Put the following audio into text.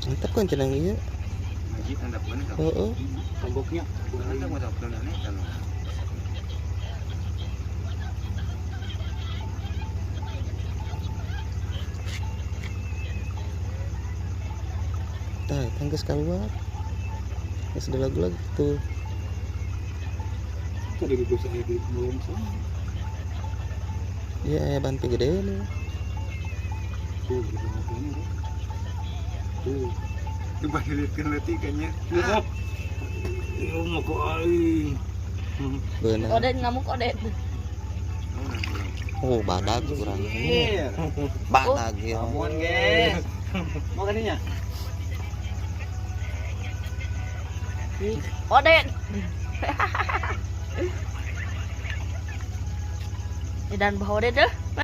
Mantap kan cenang ieu. Majid handapkeun ka. Heeh. Tomboknya. Anda mau tapkeun aneh kan. Tah, tangges keluar. Geus dalag-lag tuh. Tadi gue saya di belum sama. Iya, aya banting gede nih. Tuh, gitu ngapain ya? Tuh. Coba dilihatkan leutik kayaknya. Lihat. Yo mau kok aing. Beunang. Oden ngamuk Oden. Oh, badag kurang. Iya. Badag ya. Ampun, guys. Mau kaninya? Oden. Dan bah Oden deh.